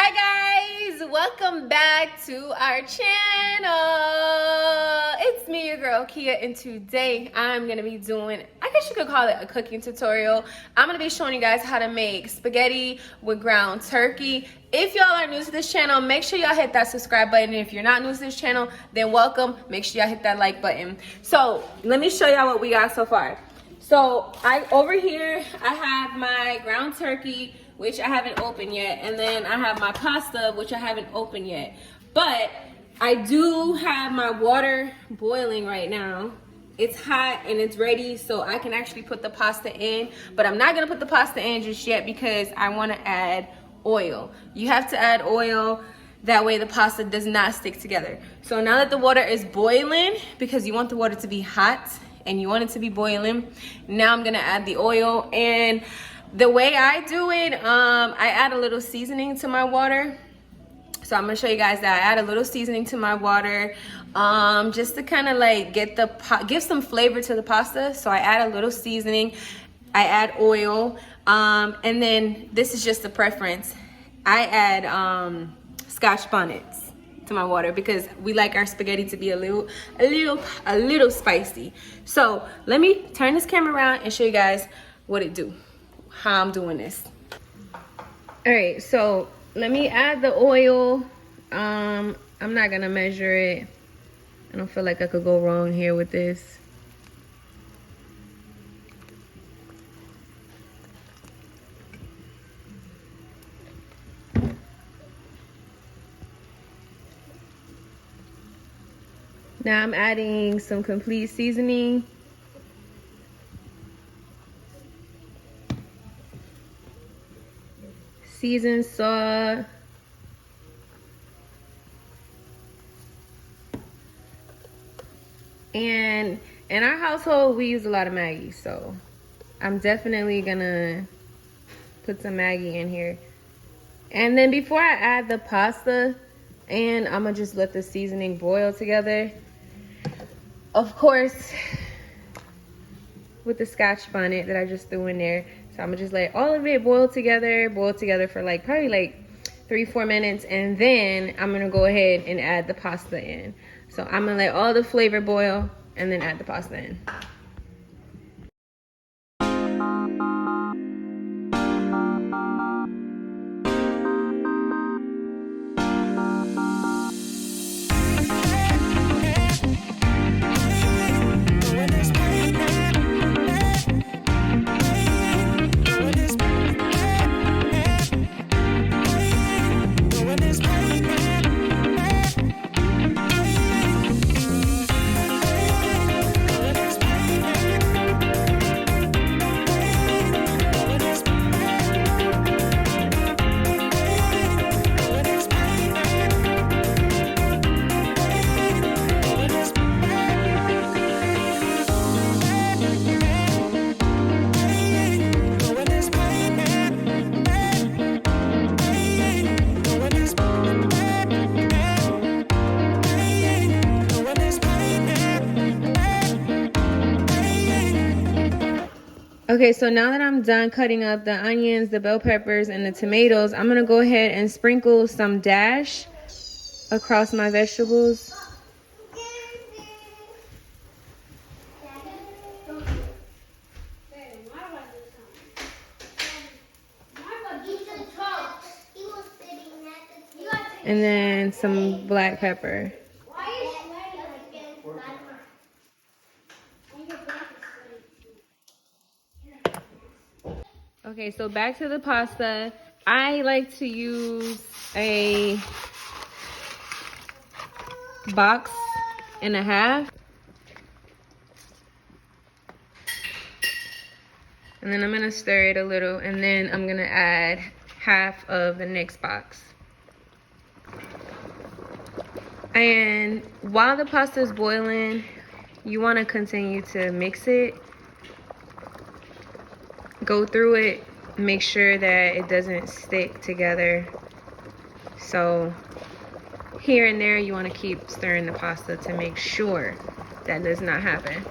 Hi guys, welcome back to our channel. It's me, your girl Kia, and today I'm gonna be doing, I guess you could call it a cooking tutorial. I'm gonna be showing you guys how to make spaghetti with ground turkey. If y'all are new to this channel, make sure y'all hit that subscribe button. If you're not new to this channel, then welcome. Make sure y'all hit that like button. So let me show y'all what we got so far. So over here I have my ground turkey, which I haven't opened yet, and then I have my pasta, which I haven't opened yet. But I do have my water boiling right now. It's hot and it's ready, so I can actually put the pasta in, but I'm not gonna put the pasta in just yet because I wanna add oil. You have to add oil, that way the pasta does not stick together. So now that the water is boiling, because you want the water to be hot and you want it to be boiling, now I'm gonna add the oil. And the way I do it, I add a little seasoning to my water. So I'm gonna show you guys that I add a little seasoning to my water, just to kind of like give some flavor to the pasta. So I add a little seasoning, I add oil, and then this is just a preference. I add Scotch bonnets to my water because we like our spaghetti to be a little spicy. So let me turn this camera around and show you guys what it do, how I'm doing this. All right, so let me add the oil. I'm not gonna measure it. I don't feel like I could go wrong here with this. Now I'm adding some complete seasoning. Seasoned salt. And in our household, we use a lot of Maggi, so I'm definitely gonna put some Maggi in here. And then before I add the pasta, and I'm gonna just let the seasoning boil together. Of course, with the Scotch bonnet that I just threw in there. So I'm gonna just let all of it boil together for like probably like 3-4 minutes, and then I'm gonna go ahead and add the pasta in. So I'm gonna let all the flavor boil and then add the pasta in. Okay, so now that I'm done cutting up the onions, the bell peppers, and the tomatoes, I'm gonna go ahead and sprinkle some Dash across my vegetables. And then some black pepper. Okay, so back to the pasta. I like to use a 1.5 boxes. And then I'm gonna stir it a little, and then I'm gonna add half of the next box. And while the pasta is boiling, you wanna continue to mix it. Go through it, make sure that it doesn't stick together. So here and there, you want to keep stirring the pasta to make sure that does not happen.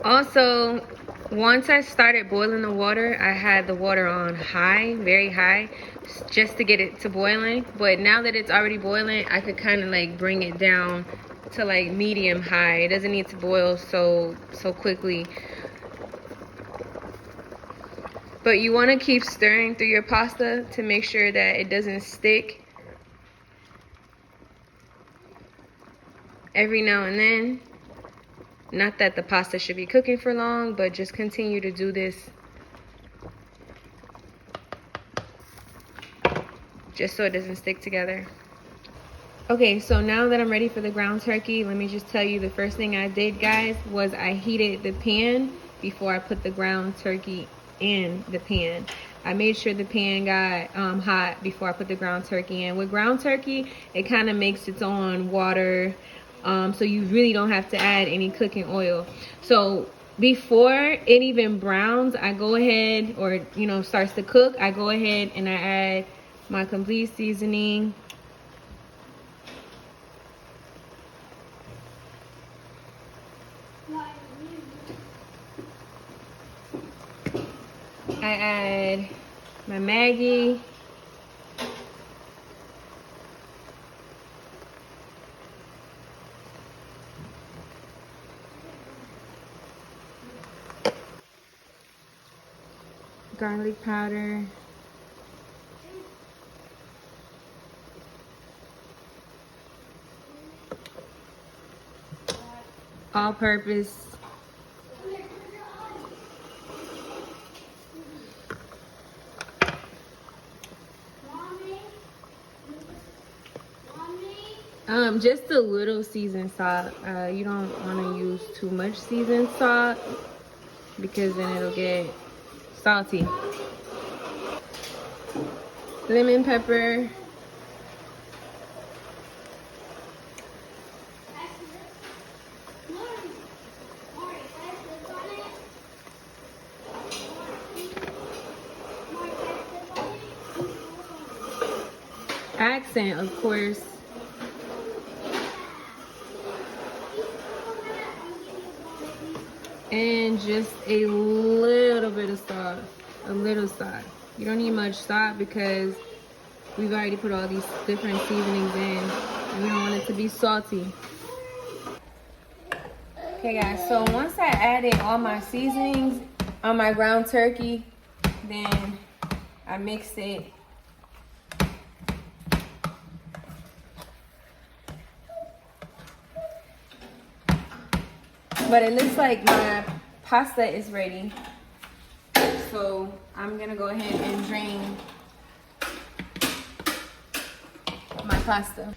Also, once I started boiling the water, I had the water on high, very high, just to get it to boiling. But now that it's already boiling, I could kind of like bring it down to like medium high. It doesn't need to boil so quickly. But you want to keep stirring through your pasta to make sure that it doesn't stick every now and then. Not that the pasta should be cooking for long, but just continue to do this just so it doesn't stick together. Okay, so now that I'm ready for the ground turkey, let me just tell you the first thing I did, guys, was I heated the pan before I put the ground turkey in the pan. I made sure the pan got hot before I put the ground turkey in. With ground turkey, it kind of makes its own water, so you really don't have to add any cooking oil. So before it even browns, I go ahead, or starts to cook, I go ahead and I add my complete seasoning. I add my Maggi. Garlic powder. All-purpose. Just a little seasoned salt. You don't want to use too much seasoned salt because then it'll get salty. Lemon pepper. Accent, of course. And just a little bit of salt. A little salt. You don't need much salt because we've already put all these different seasonings in. And we don't want it to be salty. Okay guys, so once I added all my seasonings on my ground turkey, then I mixed it. But it looks like my pasta is ready. So I'm gonna go ahead and drain my pasta.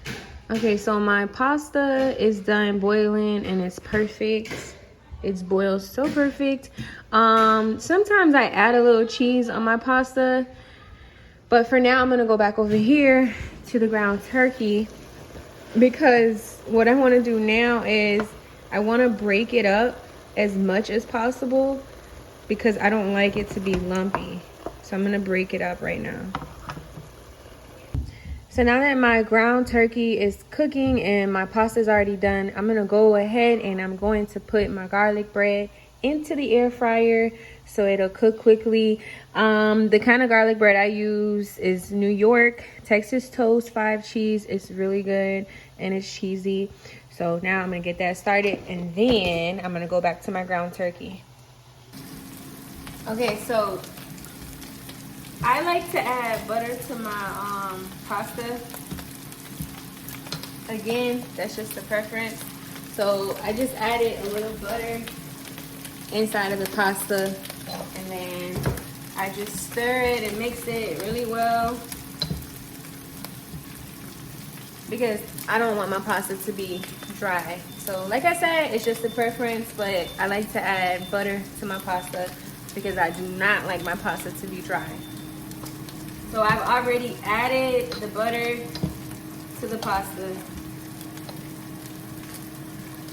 Okay, so my pasta is done boiling and it's perfect. It's boiled so perfect. Sometimes I add a little cheese on my pasta, but for now I'm gonna go back over here to the ground turkey because what I want to do now is I want to break it up as much as possible because I don't like it to be lumpy. So I'm gonna break it up right now. So now that my ground turkey is cooking and my pasta is already done, I'm gonna go ahead and I'm going to put my garlic bread into the air fryer so it'll cook quickly. The kind of garlic bread I use is New York Texas Toast 5 cheese. It's really good and it's cheesy. So now I'm gonna get that started and then I'm gonna go back to my ground turkey. Okay, so I like to add butter to my pasta. Again, that's just a preference. So I just added a little butter inside of the pasta and then I just stir it and mix it really well because I don't want my pasta to be dry. So like I said, it's just a preference, but I like to add butter to my pasta because I do not like my pasta to be dry. So I've already added the butter to the pasta.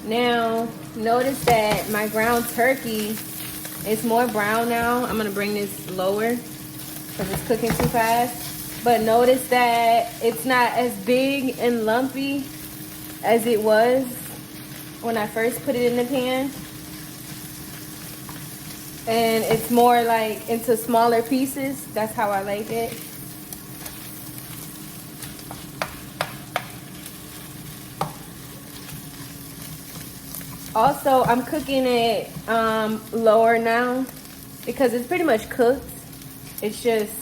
Now, notice that my ground turkey is more brown now. I'm gonna bring this lower because it's cooking too fast. But notice that it's not as big and lumpy as it was when I first put it in the pan. And it's more like into smaller pieces. That's how I like it. Also, I'm cooking it lower now because it's pretty much cooked. It's just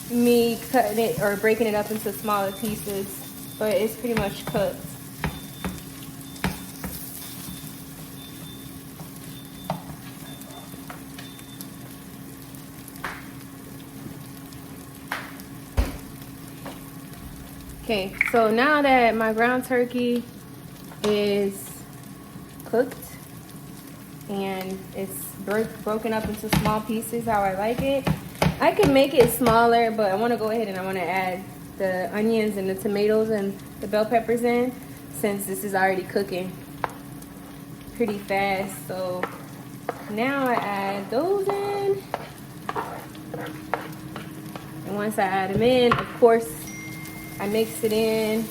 me cutting it or breaking it up into smaller pieces, but it's pretty much cooked. Okay, so now that my ground turkey is cooked and it's broken up into small pieces how I like it, I can make it smaller, but I want to go ahead and I want to add the onions and the tomatoes and the bell peppers in, since this is already cooking pretty fast. So now I add those in, and once I add them in, of course, I mix it in.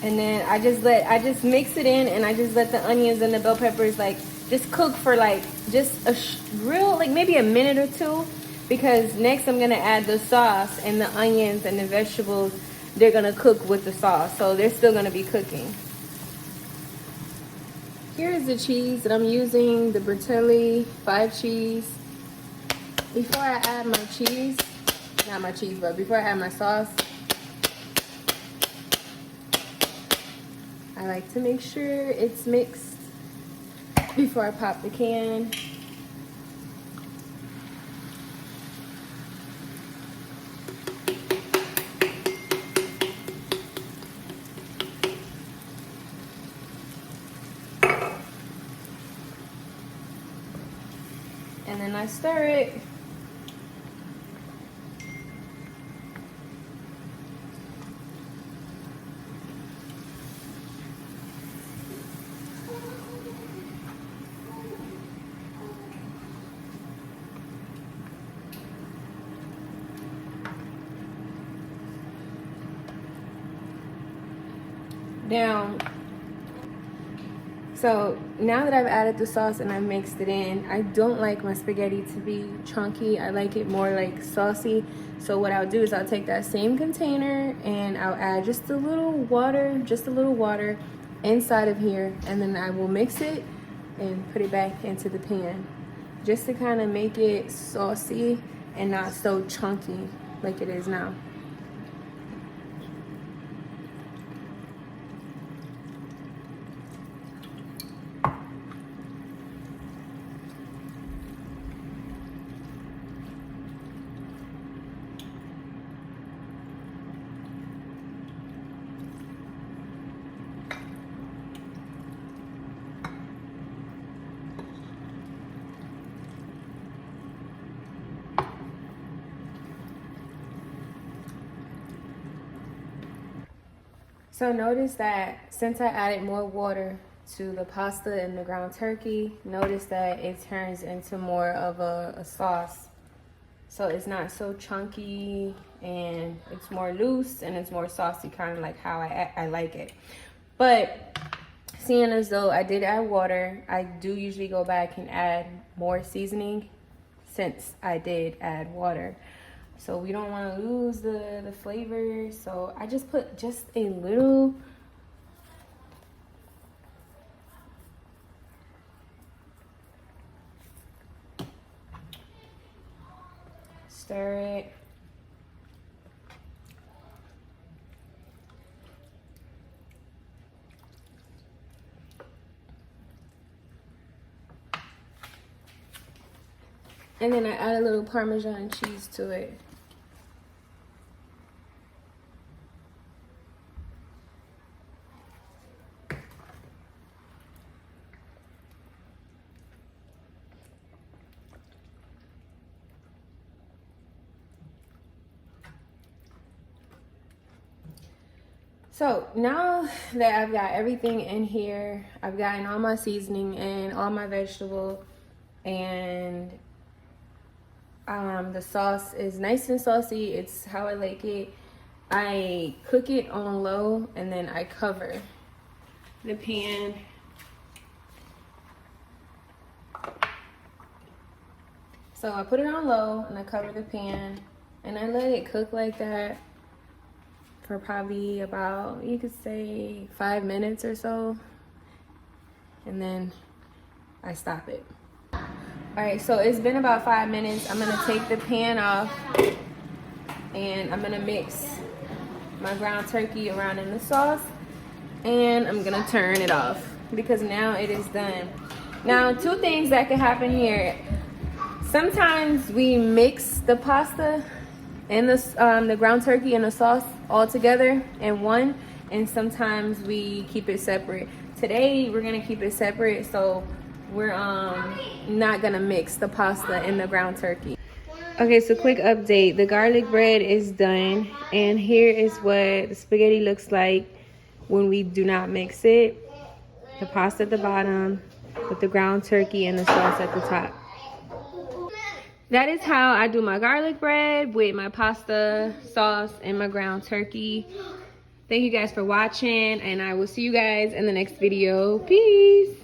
And then I just mix it in, and I just let the onions and the bell peppers like just cook for like just a real, like maybe a minute or two, because next I'm gonna add the sauce, and the onions and the vegetables, they're gonna cook with the sauce, so they're still gonna be cooking. Here's the cheese that I'm using, the Bertelli 5 cheese. Before I add my cheese, not my cheese, but before I add my sauce, I like to make sure it's mixed before I pop the can. And then I stir it. Down. So now that I've added the sauce and I've mixed it in, I don't like my spaghetti to be chunky. I like it more like saucy. So what I'll do is I'll take that same container and I'll add just a little water inside of here, and then I will mix it and put it back into the pan just to kind of make it saucy and not so chunky like it is now. So notice that since I added more water to the pasta and the ground turkey, notice that it turns into more of a sauce. So it's not so chunky, and it's more loose, and it's more saucy, kind of like how I like it. But seeing as though I did add water, I do usually go back and add more seasoning since I did add water. So we don't want to lose the flavor. So I just put just a little. Stir it. And then I add a little Parmesan cheese to it. So now that I've got everything in here, I've gotten all my seasoning and all my vegetable, and the sauce is nice and saucy. It's how I like it. I cook it on low and then I cover the pan. So I put it on low and I cover the pan and I let it cook like that for probably about, you could say 5 minutes or so. And then I stop it. All right, so it's been about 5 minutes. I'm gonna take the pan off and I'm gonna mix my ground turkey around in the sauce and I'm gonna turn it off because now it is done. Now, 2 things that can happen here. Sometimes we mix the pasta and the ground turkey and the sauce all together in one, and sometimes we keep it separate. Today we're gonna keep it separate, so we're not gonna mix the pasta and the ground turkey. Okay, so quick update. The garlic bread is done, and here is what the spaghetti looks like when we do not mix it. The pasta at the bottom with the ground turkey and the sauce at the top. That is how I do my garlic bread with my pasta, sauce, and my ground turkey. Thank you guys for watching, and I will see you guys in the next video. Peace.